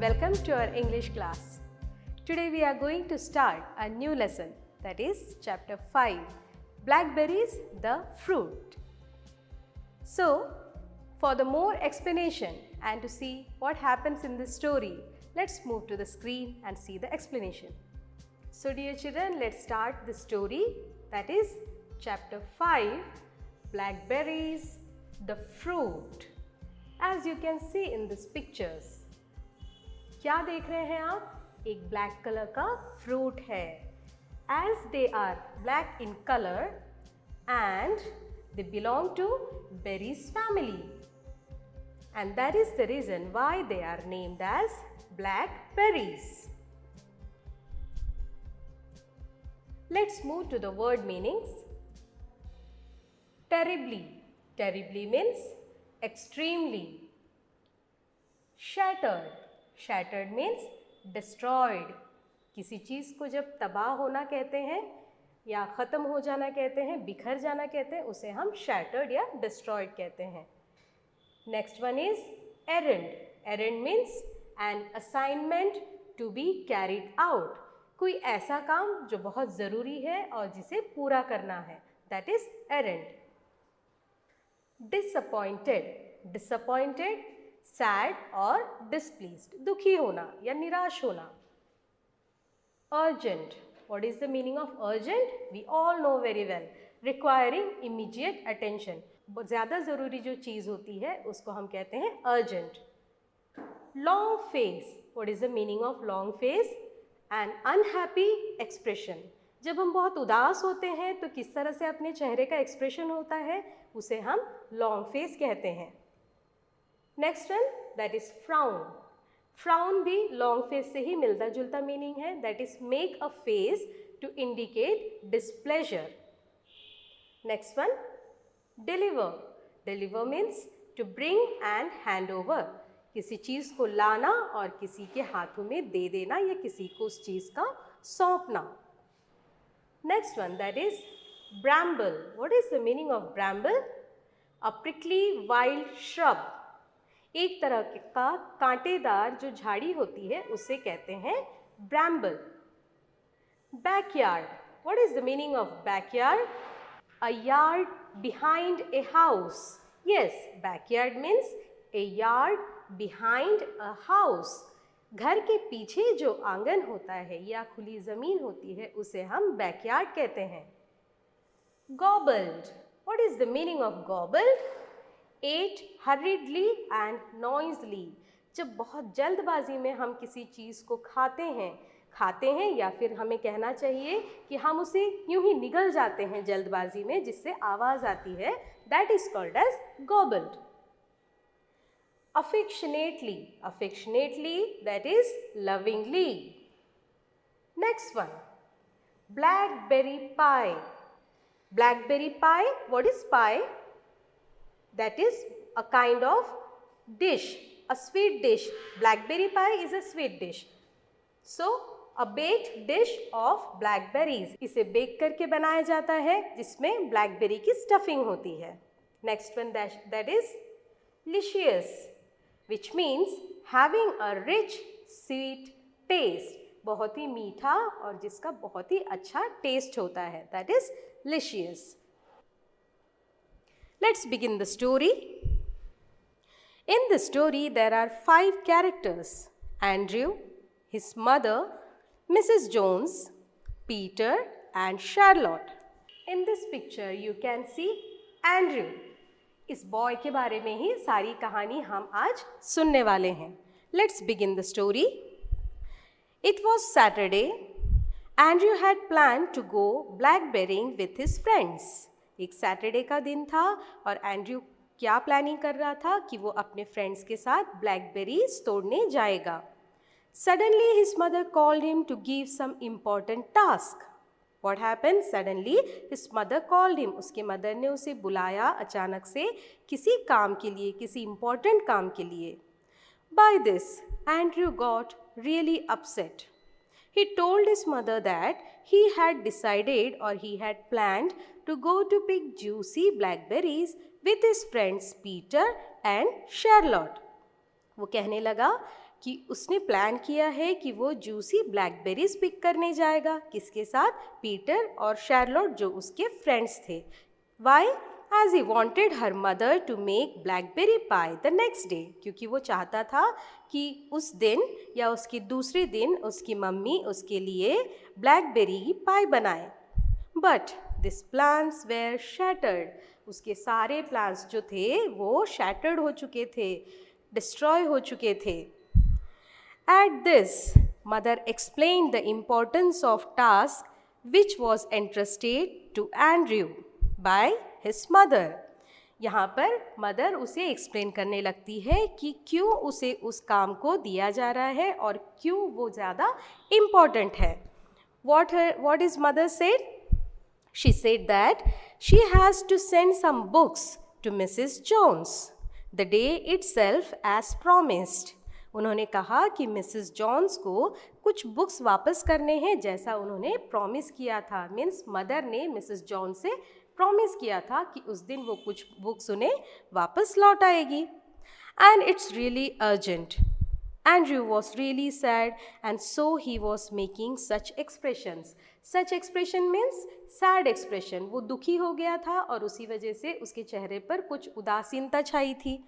Welcome to our English class. Today we are going to start a new lesson, that is chapter 5, Blackberries the fruit. So, for the more explanation and to see what happens in this story, let's move to the screen and see the explanation. So dear children, let's start the story, that is chapter 5, Blackberries the fruit. As you can see in these pictures, क्या देख रहे हैं आप? एक black colour का fruit है. As they are black in color and they belong to berries family, and that is the reason why they are named as blackberries. Let's move to the word meanings. Terribly. Terribly means extremely. Shattered. Shattered means destroyed. किसी चीज़ को जब तबाह होना कहते हैं या ख़त्म हो जाना कहते हैं, बिखर जाना कहते हैं, उसे हम shattered या destroyed कहते हैं. Next one is errand. Errand means an assignment to be carried out. कोई ऐसा काम जो बहुत ज़रूरी है और जिसे पूरा करना है, that is errand. Disappointed. Disappointed, sad और displeased, दुखी होना या निराश होना. Urgent. What is the meaning of urgent? We all know very well. Requiring immediate attention. ज़्यादा ज़रूरी जो चीज़ होती है उसको हम कहते हैं urgent. Long face. What is the meaning of long face? An unhappy expression. जब हम बहुत उदास होते हैं तो किस तरह से अपने चेहरे का एक्सप्रेशन होता है, उसे हम long face कहते हैं. Next one, that is frown. Frown भी long face से ही मिलता जुलता मीनिंग है, that is make a face to indicate displeasure. Next one, deliver. Deliver means to bring and hand over. किसी चीज़ को लाना और किसी के हाथों में दे देना या किसी को उस चीज़ का सौंपना. Next one, that is bramble. What is the meaning of bramble? A prickly wild shrub. एक तरह का कांटेदार जो झाड़ी होती है उसे कहते हैं bramble. Backyard. What is the meaning of backyard? A yard behind a house. Yes, backyard means a yard behind a house. घर के पीछे जो आंगन होता है या खुली ज़मीन होती है उसे हम backyard कहते हैं. Gobbled. What is the meaning of gobbled? Ate hurriedly and noisily. जब बहुत जल्दबाजी में हम किसी चीज़ को खाते हैं या फिर हमें कहना चाहिए कि हम उसे यूं ही निगल जाते हैं जल्दबाजी में जिससे आवाज़ आती है, that is called as gobbled. Affectionately. Affectionately, that is lovingly. Next one, blackberry pie. Blackberry pie, what is pie? That is a kind of dish, a sweet dish. Blackberry pie is a sweet dish. So, a baked dish of blackberries. इसे bake करके बनाया जाता है जिसमें blackberry की stuffing होती है. Next one, that is licious, which means having a rich, sweet taste. बहुत ही मीठा और जिसका बहुत ही अच्छा taste होता है. That is licious. Let's begin the story. In the story, there are 5 characters: Andrew, his mother, Mrs. Jones, Peter, and Charlotte. In this picture, you can see Andrew. इस boy के बारे में ही सारी कहानी हम आज सुनने वाले हैं. Let's begin the story. It was Saturday. Andrew had planned to go blackberrying with his friends. एक सैटरडे का दिन था और एंड्रयू क्या प्लानिंग कर रहा था कि वो अपने फ्रेंड्स के साथ ब्लैकबेरीज तोड़ने जाएगा. Suddenly his mother called him to give some important task. What happened? Suddenly his mother called him. उसके मदर ने उसे बुलाया अचानक से किसी काम के लिए, किसी इम्पॉर्टेंट काम के लिए. By this Andrew got really upset. He told his mother that he had decided or he had planned to go to pick juicy blackberries with his friends Peter and Charlotte. वो कहने लगा कि उसने plan किया है कि वो juicy blackberries pick करने जाएगा। किसके साथ? पीटर और शार्लोट जो उसके फ्रेंड्स थे। Why? As he wanted her mother to make blackberry pie the next day, क्योंकि वो चाहता था कि उस दिन या उसके दूसरे दिन उसकी मम्मी उसके लिए ब्लैकबेरी पाई बनाए। But this plans were shattered, उसके सारे प्लान्स जो थे वो शैटर्ड हो चुके थे, डिस्ट्रॉय हो चुके थे। At this, mother explained the importance of task which was entrusted to Andrew by his mother. यहाँ पर मदर उसे एक्सप्लेन करने लगती है कि क्यों उसे उस काम को दिया जा रहा है और क्यों वो ज़्यादा इम्पॉर्टेंट है। What is mother said? She said that she has to send some books to Mrs. Jones the day itself as promised. उन्होंने कहा कि मिसेस जॉन्स को कुछ बुक्स वापस करने हैं जैसा उन्होंने प्रॉमिस किया था। मीन्स मदर ने मिसेस जॉन्स से प्रॉमिस किया था कि उस दिन वो कुछ बुक्स उन्हें वापस लौट आएगी। And it's really urgent. Andrew was really sad and so he was making such expressions. Such expression means sad expression. वो दुखी हो गया था और उसी वजह से उसके चेहरे पर कुछ उदासीनता छाई थी।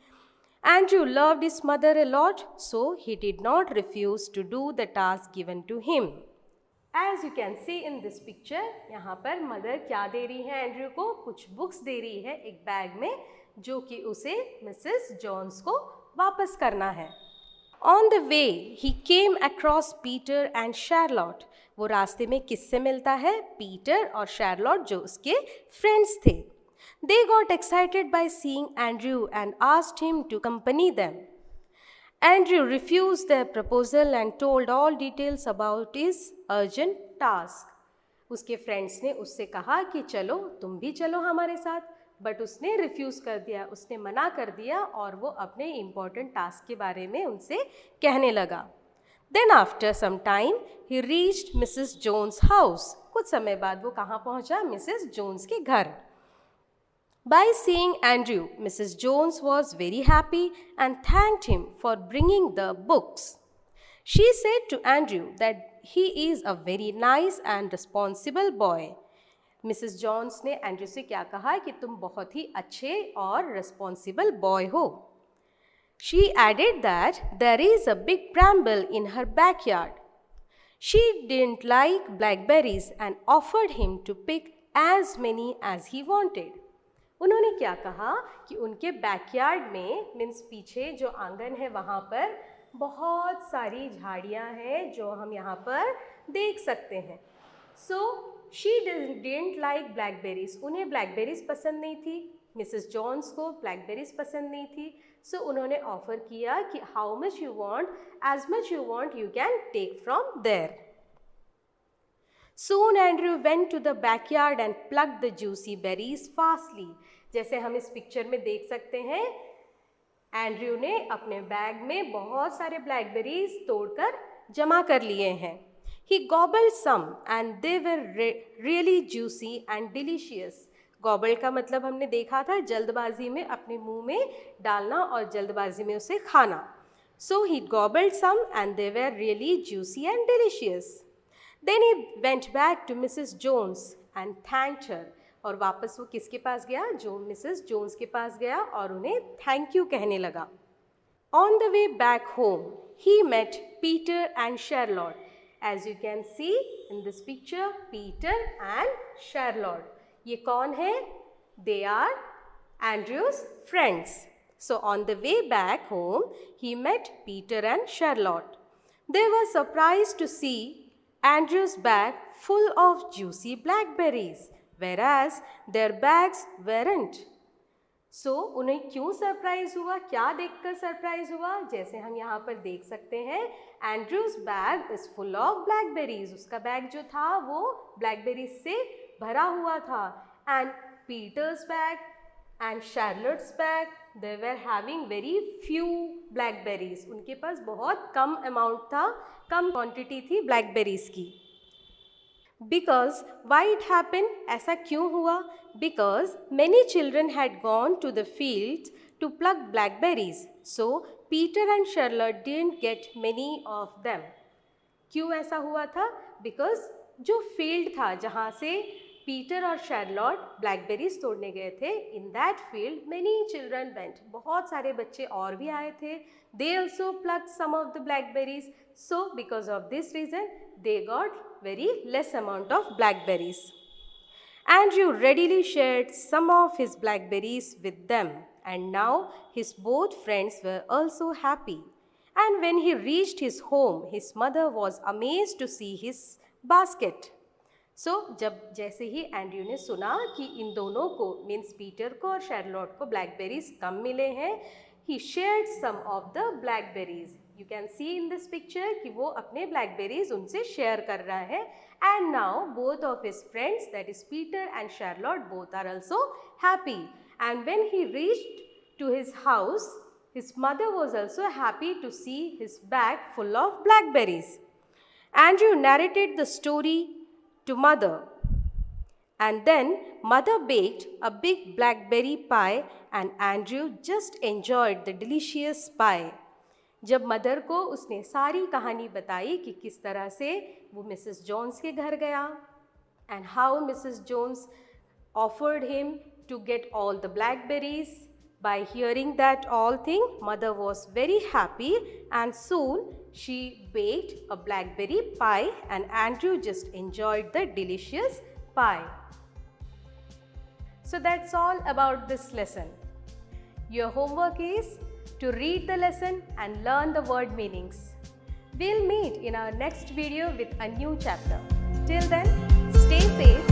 Andrew loved his mother a lot, so he did not refuse to do the task given to him. As you can see in this picture, यहाँ पर मदर क्या दे रही है एंड्रयू को? कुछ बुक्स दे रही है एक बैग में, जो कि उसे मिसेस जॉन्स को वापस करना है। On the way, he came across Peter and Charlotte. वो रास्ते में किससे मिलता है? पीटर और शार्लोट जो उसके फ्रेंड्स थे। They got excited by seeing Andrew and asked him to accompany them. Andrew refused their proposal and told all details about his urgent task. उसके फ्रेंड्स ने उससे कहा कि चलो तुम भी चलो हमारे साथ, बट उसने रिफ्यूज़ कर दिया, उसने मना कर दिया और वो अपने इम्पॉर्टेंट टास्क के बारे में उनसे कहने लगा। Then after some time he reached Mrs. Jones' house. कुछ समय बाद वो कहाँ पहुँचा? मिसेस जोन्स के घर। By seeing Andrew, Mrs. Jones was very happy and thanked him for bringing the books. She said to Andrew that he is a very nice and responsible boy. Mrs. Jones ने Andrew से क्या कहा कि तुम बहुत ही अच्छे और responsible boy हो। She added that there is a big bramble in her backyard. She didn't like blackberries and offered him to pick as many as he wanted. उन्होंने क्या कहा कि उनके बैकयार्ड में, मीन्स पीछे जो आंगन है वहाँ पर बहुत सारी झाड़ियाँ हैं जो हम यहाँ पर देख सकते हैं। So she didn't like blackberries, उन्हें ब्लैकबेरीज पसंद नहीं थी, मिसेस जॉन्स को ब्लैकबेरीज पसंद नहीं थी। सो उन्होंने ऑफर किया कि how much you want, as much you want you can take from there. Soon Andrew went to the backyard and plucked the juicy berries fastly. जैसे हम इस पिक्चर में देख सकते हैं, एंड्रयू ने अपने बैग में बहुत सारे ब्लैकबेरीज तोड़कर जमा कर लिए हैं। He gobbled some and they were really juicy and delicious. Gobble का मतलब हमने देखा था जल्दबाजी में अपने मुंह में डालना और जल्दबाजी में उसे खाना। So he gobbled some and they were really juicy and delicious. Then he went back to Mrs. Jones and thanked her. और वापस वो किसके पास गया? जो मिसेस जोन्स के पास गया और उन्हें थैंक यू कहने लगा। On the way back home, he met Peter and Charlotte. As you can see in this picture, Peter and Charlotte. ये कौन है? They are Andrew's friends. So on the way back home, he met Peter and Charlotte. They were surprised to see Andrew's bag full of juicy blackberries, whereas their bags weren't. So उन्हें क्यों surprise हुआ? क्या देखकर surprise हुआ? जैसे हम यहाँ पर देख सकते हैं, Andrew's bag is full of blackberries. उसका बैग जो था वो ब्लैकबेरीज से भरा हुआ था। And Peter's bag and Charlotte's bag, they were having very few blackberries. उनके पास बहुत कम अमाउंट था, कम क्वांटिटी थी ब्लैकबेरीज की। बिकॉज वाई इट हैपन, ऐसा क्यों हुआ? Because many children had gone to the fields to pluck blackberries, So Peter and Charlotte didn't get many of them. क्यों ऐसा हुआ था? Because जो फील्ड था जहाँ से पीटर और शार्लॉट ब्लैकबेरीज तोड़ने गए थे, in that field many children went, बहुत सारे बच्चे और भी आए थे. They also plucked some of the blackberries. So because of this reason they got very less amount of blackberries. Andrew readily shared some of his blackberries with them, and now his both friends were also happy. And when he reached his home, his mother was amazed to see his basket. So जब जैसे ही Andrew ने सुना कि इन दोनों को means Peter को और शार्लॉट को ब्लैकबेरीज कम मिले हैं, he shared some of the blackberries. You can see in this picture कि वो अपने blackberries उनसे share कर रहा है. And now both of his friends, that is Peter and Charlotte, both are also happy. And when he reached to his house, his mother was also happy to see his bag full of blackberries. Andrew narrated the story to mother. And then mother baked a big blackberry pie and Andrew just enjoyed the delicious pie. जब mother को उसने सारी कहानी बताई कि किस तरह से वो मिसेस जोन्स के घर गया and how Mrs Jones offered him to get all the blackberries. By hearing that all thing, mother was very happy and soon she baked a blackberry pie and Andrew just enjoyed the delicious pie. So that's all about this lesson. Your homework is to read the lesson and learn the word meanings. We'll meet in our next video with a new chapter. Till then, stay safe